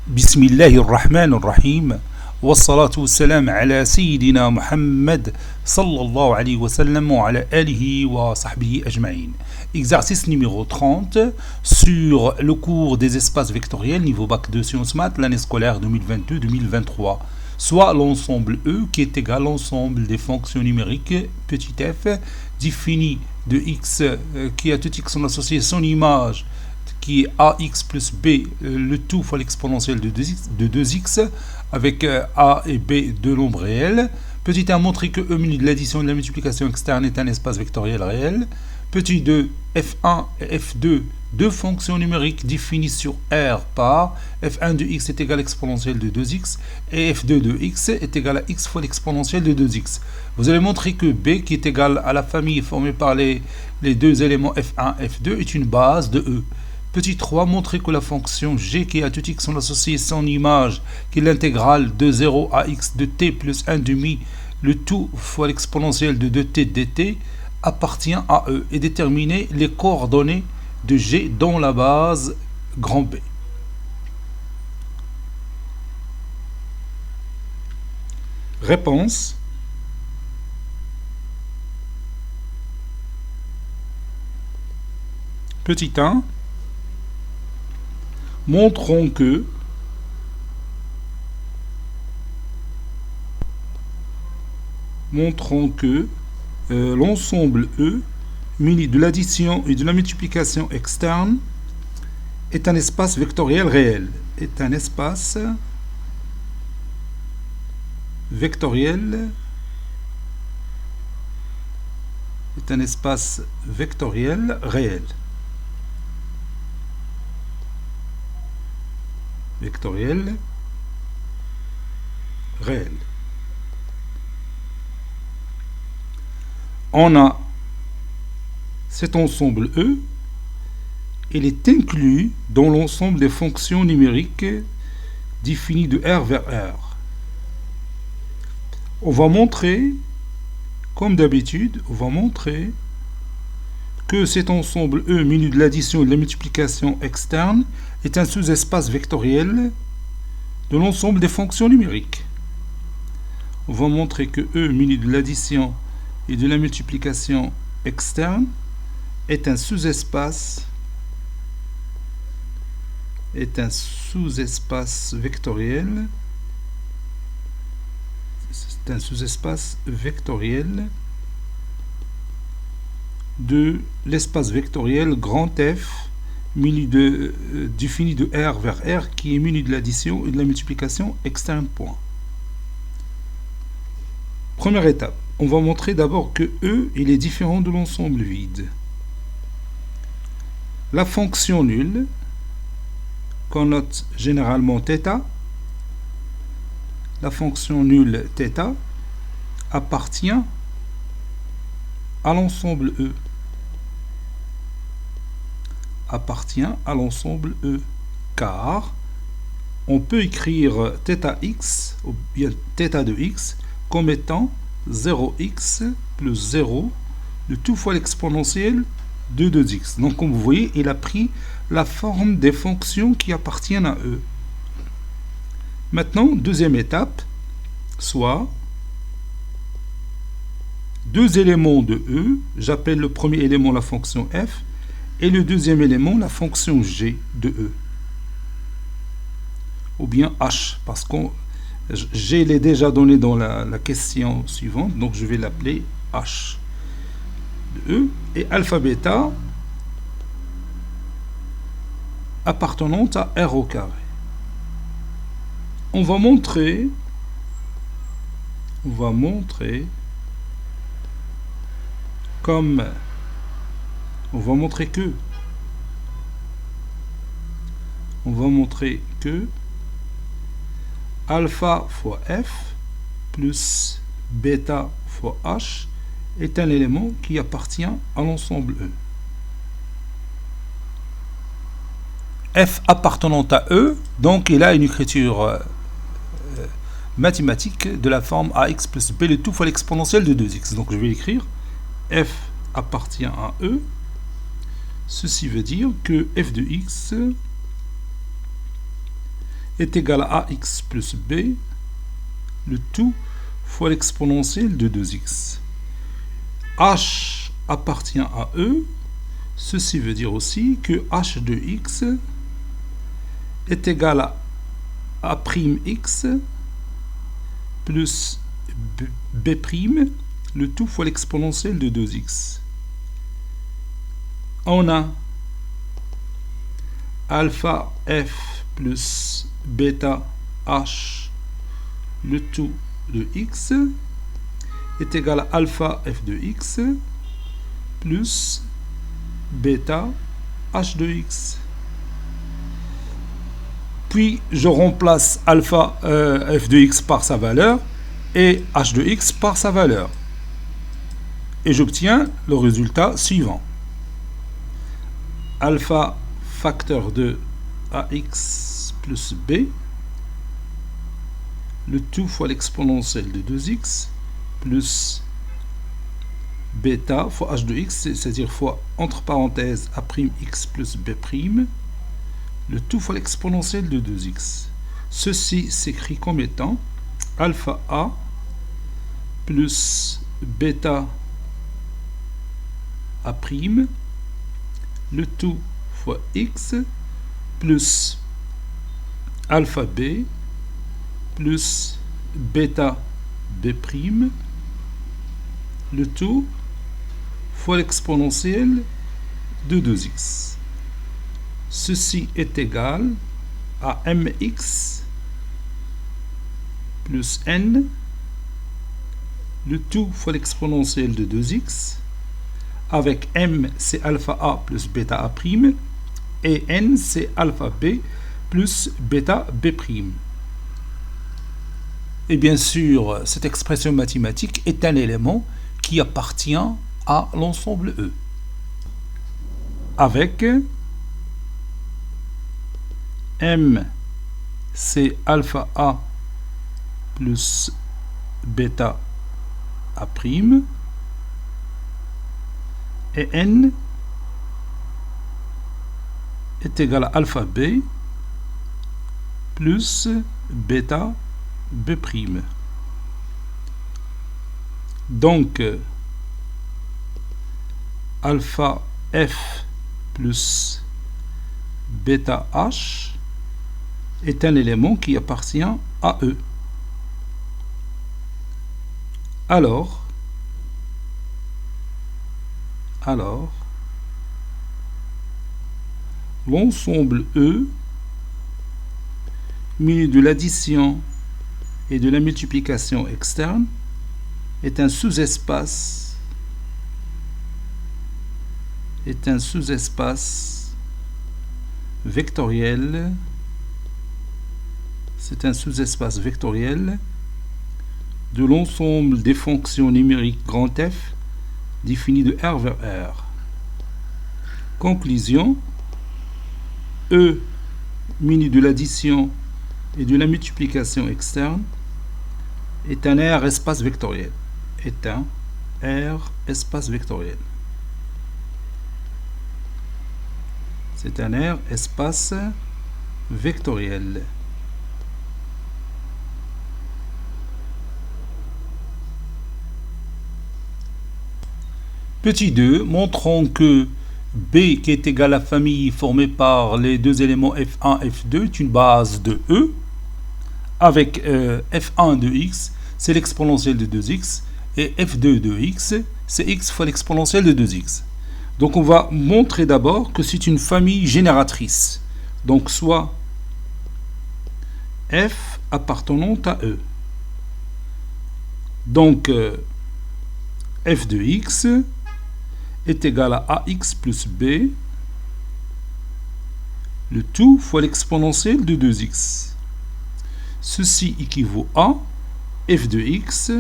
بسم الله الرحمن الرحيم والصلاة والسلام على سيدنا محمد صلى الله عليه وسلم وعلى آله وصحبه أجمعين. Exercice numéro 30 sur le cours des espaces vectoriels niveau bac 2 sciences maths l'année scolaire 2022-2023, soit l'ensemble E qui est égal à l'ensemble des fonctions numériques petit f défini de x qui à tout x on associe son image qui est ax plus b, le tout fois l'exponentielle de 2x avec a et b deux nombres réels. Petit 1, montrer que E muni de l'addition et de la multiplication externe est un espace vectoriel réel. Petit 2, f1 et f2, deux fonctions numériques définies sur R par f1 de x est égal à l'exponentielle de 2x et f2 de x est égal à x fois l'exponentielle de 2x. Vous allez montrer que b, qui est égal à la famille formée par les deux éléments f1 et f2, est une base de E. Petit 3, montrer que la fonction g qui est à tout x on associe son image, qui est l'intégrale de 0 à x de t plus 1 demi, le tout fois l'exponentielle de 2t dt, appartient à E, et déterminer les coordonnées de g dans la base grand B. Réponse. Petit 1. Montrons que l'ensemble E muni de l'addition et de la multiplication externe est un espace vectoriel réel. Est un espace vectoriel réel. Vectoriel réel. On a cet ensemble E, il est inclus dans l'ensemble des fonctions numériques définies de R vers R. On va montrer, comme d'habitude, que cet ensemble E muni de l'addition et de la multiplication externe est un sous-espace vectoriel de l'ensemble des fonctions numériques. On va montrer que E muni de l'addition et de la multiplication externe est un sous-espace vectoriel. C'est un sous-espace vectoriel de l'espace vectoriel grand F défini de R vers R qui est muni de l'addition et de la multiplication externe point. Première étape, on va montrer d'abord que E il est différent de l'ensemble vide. La fonction nulle, qu'on note généralement θ, la fonction nulle θ appartient à l'ensemble E. Car on peut écrire θx ou bien θ de x comme étant 0x plus 0 le tout fois l'exponentielle de 2x. Donc comme vous voyez, il a pris la forme des fonctions qui appartiennent à E. Maintenant, deuxième étape, soit deux éléments de E, j'appelle le premier élément la fonction f et le deuxième élément la fonction g de E. Ou bien h, parce que g l'ai déjà donné dans la question suivante, donc je vais l'appeler h de E, et alpha bêta appartenant à R au carré. On va montrer que alpha fois f plus bêta fois h est un élément qui appartient à l'ensemble E. F appartenant à E, donc il a une écriture mathématique de la forme ax plus b le tout fois l'exponentielle de 2x. Donc je vais écrire f appartient à E. Ceci veut dire que f de x est égal à ax plus b, le tout fois l'exponentielle de 2x. H appartient à E. Ceci veut dire aussi que h de x est égal à a'x plus b', le tout fois l'exponentielle de 2x. On a alpha f plus bêta h, le tout de x, est égal à alpha f de x plus bêta h de x. Puis je remplace alpha f de x par sa valeur et h de x par sa valeur. Et j'obtiens le résultat suivant. Alpha facteur de ax plus b, le tout fois l'exponentielle de 2x, plus bêta fois h de x, c'est-à-dire fois entre parenthèses a'x plus b', le tout fois l'exponentielle de 2x. Ceci s'écrit comme étant alpha a plus bêta a', le tout fois x, plus alpha b plus bêta b', le tout fois l'exponentielle de 2x. Ceci est égal à mx plus n, le tout fois l'exponentielle de 2x, avec m c'est alpha a plus bêta a', et n c'est alpha b plus bêta b'. Et bien sûr, cette expression mathématique est un élément qui appartient à l'ensemble E, avec m c'est alpha a plus bêta a', et n est égal à alpha b plus bêta b'. Donc alpha f plus bêta h est un élément qui appartient à E. Alors l'ensemble E muni de l'addition et de la multiplication externe est un sous-espace vectoriel. C'est un sous-espace vectoriel de l'ensemble des fonctions numériques grand F définies de R vers R. Conclusion: E muni de l'addition et de la multiplication externe est un R espace vectoriel. C'est un R espace vectoriel. Petit 2, montrons que B qui est égal à la famille formée par les deux éléments F1 et F2 est une base de E, avec F1 de x, c'est l'exponentielle de 2x, et F2 de x, c'est x fois l'exponentielle de 2x. Donc on va montrer d'abord que c'est une famille génératrice. Donc soit F appartenant à E. Donc F de x est égal à ax plus b, le tout fois l'exponentielle de 2x. Ceci équivaut à f de x,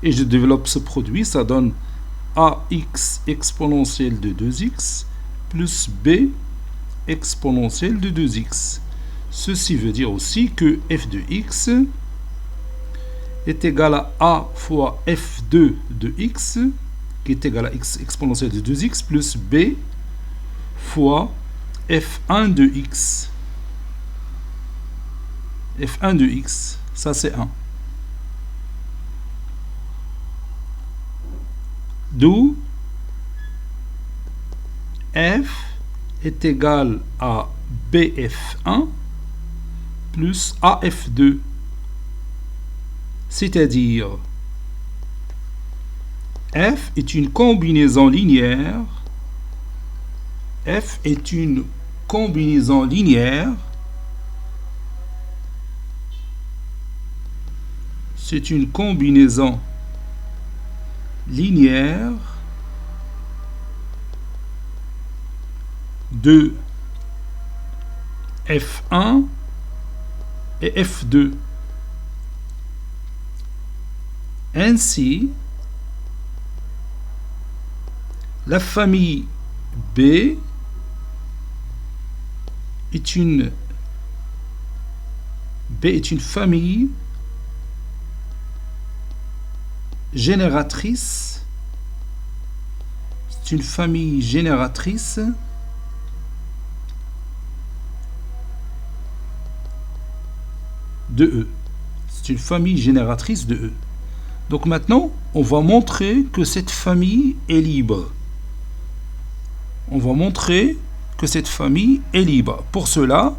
et je développe ce produit, ça donne ax exponentielle de 2x plus b exponentielle de 2x. Ceci veut dire aussi que f de x est égal à a fois f2 de x, qui est égal à x exponentielle de 2x, plus b fois f1 de x. f1 de x, ça c'est 1. D'où f est égal à bf1 plus af2, c'est-à-dire f est une combinaison linéaire. F est une combinaison linéaire. C'est une combinaison linéaire de f1 et f2. Ainsi, la famille B est une famille génératrice. C'est une famille génératrice de E. C'est une famille génératrice de E. Donc maintenant, on va montrer que cette famille est libre. On va montrer que cette famille est libre. Pour cela,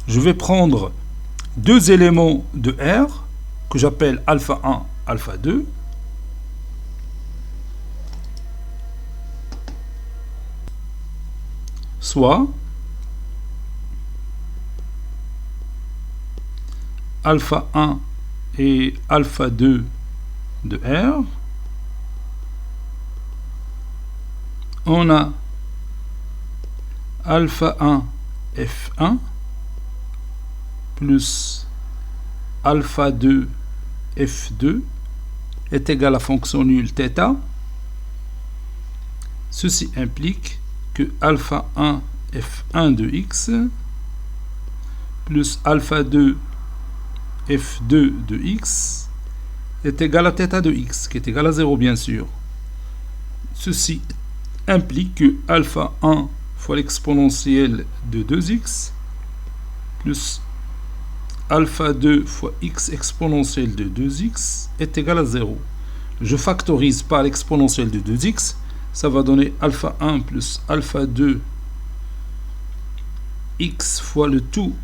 je vais prendre deux éléments de R que j'appelle alpha 1, alpha 2. Soit alpha 1 et alpha 2 de R. On a alpha 1 f1 plus alpha 2 f2 est égal à fonction nulle θ. Ceci implique que alpha 1 f1 de x plus alpha 2 f2 de x est égal à θ de x, qui est égal à 0 bien sûr. Ceci implique que alpha 1 fois l'exponentielle de 2x plus alpha 2 fois x exponentielle de 2x est égal à 0. Je factorise par l'exponentielle de 2x, ça va donner alpha 1 plus alpha 2 x fois le tout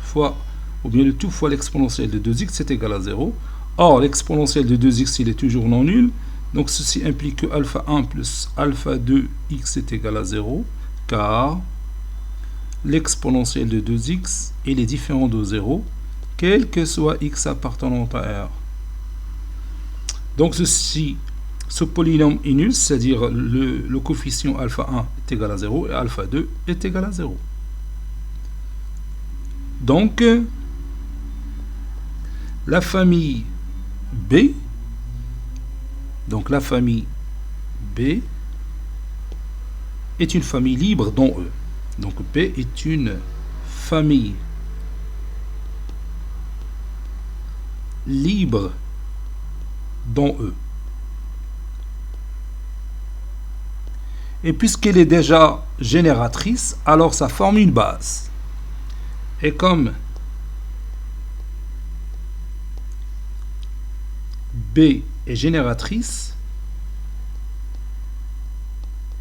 fois, ou bien le tout fois l'exponentielle de 2x est égal à 0. Or, l'exponentielle de 2x, il est toujours non nul. Donc, ceci implique que alpha 1 plus alpha 2x est égal à 0, car l'exponentielle de 2x, il est différent de 0, quel que soit x appartenant à R. Donc, ce polynôme est nul, c'est-à-dire le coefficient alpha 1 est égal à 0 et alpha 2 est égal à 0. Donc, la famille B, donc la famille B est une famille libre dans E. Donc B est une famille libre dans E. Et puisqu'elle est déjà génératrice, alors ça forme une base. Et comme B est génératrice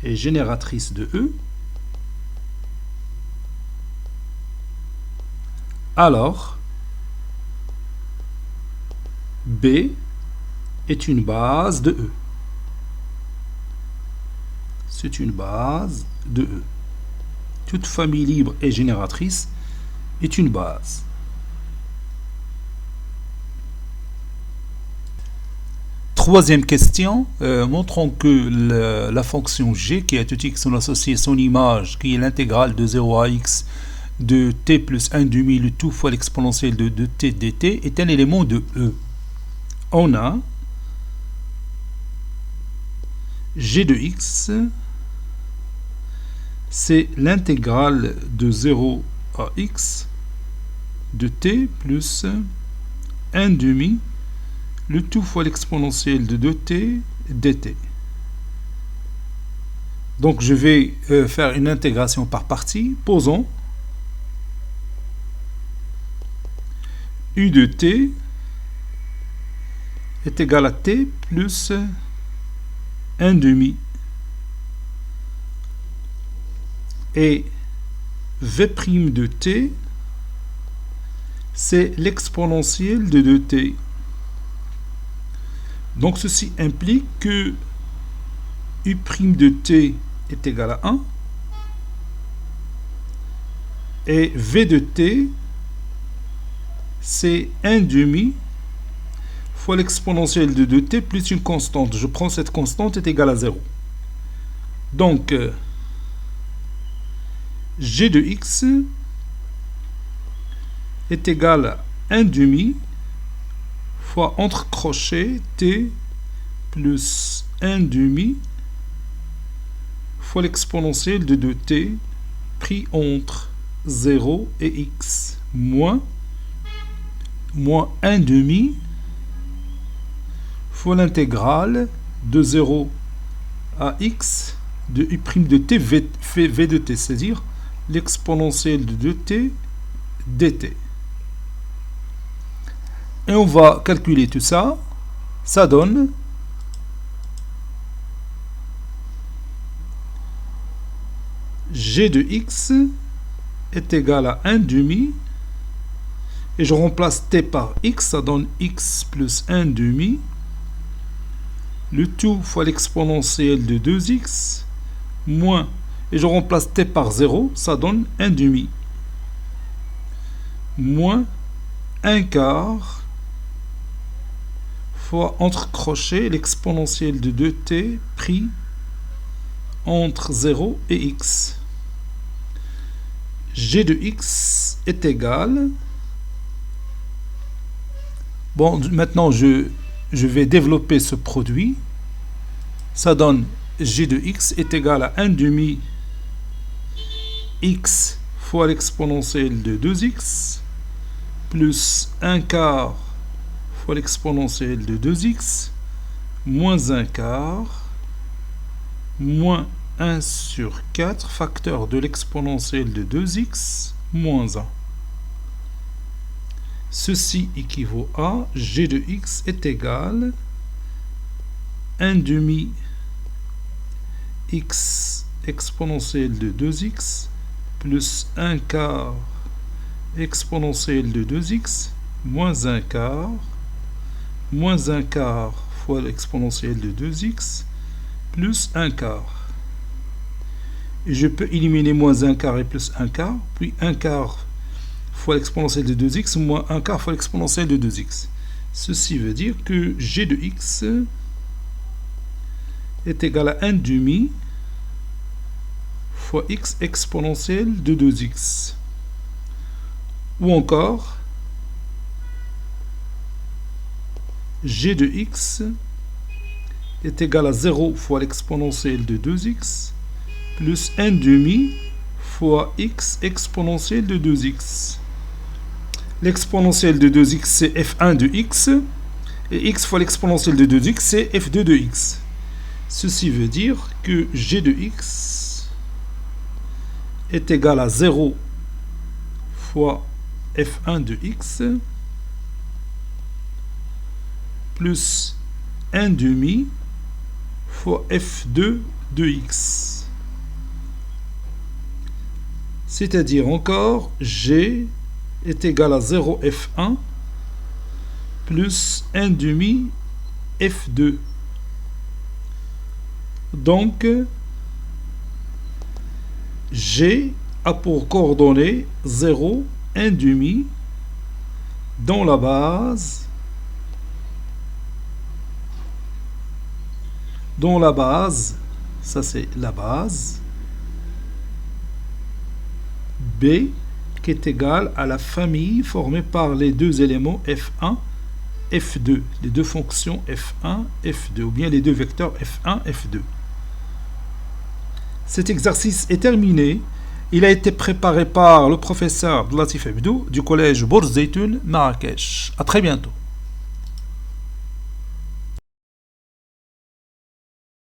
de E, alors B est une base de E. C'est une base de E. Toute famille libre et génératrice est une base. Troisième question, montrons que la fonction g qui a tout x sont associés son image, qui est l'intégrale de 0 à x de t plus 1 demi le tout fois l'exponentielle de t dt est un élément de E. On a g de x, c'est l'intégrale de 0 à x de t plus 1 demi le tout fois l'exponentielle de 2t dt. Donc je vais faire une intégration par partie. Posons. U de t est égal à t plus 1 demi. Et v' de t, c'est l'exponentielle de 2t. Donc ceci implique que u' de t est égal à 1 et v de t, c'est 1 demi fois l'exponentielle de 2t plus une constante. Je prends cette constante est égale à 0. Donc g de x est égal à 1 demi fois entre crochets t plus 1 demi fois l'exponentielle de 2t pris entre 0 et x moins 1 demi fois l'intégrale de 0 à x de u' de t v de t, c'est-à-dire l'exponentielle de 2t dt. Et on va calculer tout ça. Ça donne g de x est égal à 1 demi. Et je remplace t par x, ça donne x plus 1 demi. Le tout fois l'exponentielle de 2x, moins, et je remplace t par 0, ça donne 1 demi. Moins 1 quart fois entre crochets l'exponentielle de 2t pris entre 0 et x. G de x est égal. Bon, maintenant je vais développer ce produit. Ça donne g de x est égal à 1 demi x fois l'exponentielle de 2x plus 1 quart fois l'exponentielle de 2x moins 1 quart moins 1 sur 4 facteur de l'exponentielle de 2x moins 1. Ceci équivaut à g de x est égal 1 demi x exponentielle de 2x plus 1 quart exponentielle de 2x moins 1 quart fois l'exponentielle de 2x plus 1 quart. Et je peux éliminer moins 1 quart et plus 1 quart, puis 1 quart fois l'exponentielle de 2x moins 1 quart fois l'exponentielle de 2x. Ceci veut dire que g de x est égal à 1 demi fois x exponentielle de 2x. Ou encore, g de x est égal à 0 fois l'exponentielle de 2x plus 1 demi fois x exponentielle de 2x. L'exponentielle de 2x, c'est f1 de x, et x fois l'exponentielle de 2x, c'est f2 de x. Ceci veut dire que g de x est égal à 0 fois f1 de x plus 1 demi fois f2 de x. C'est-à-dire encore g est égal à 0 f1 plus 1 demi f2. Donc, g a pour coordonnées 0, 1 demi dans la base, ça c'est la base, B qui est égale à la famille formée par les deux éléments f1, f2, les deux fonctions f1, f2, ou bien les deux vecteurs f1, f2. Cet exercice est terminé. Il a été préparé par le professeur Abdelatif Abdou du collège Bourz Zeytoun, Marrakech. À très bientôt.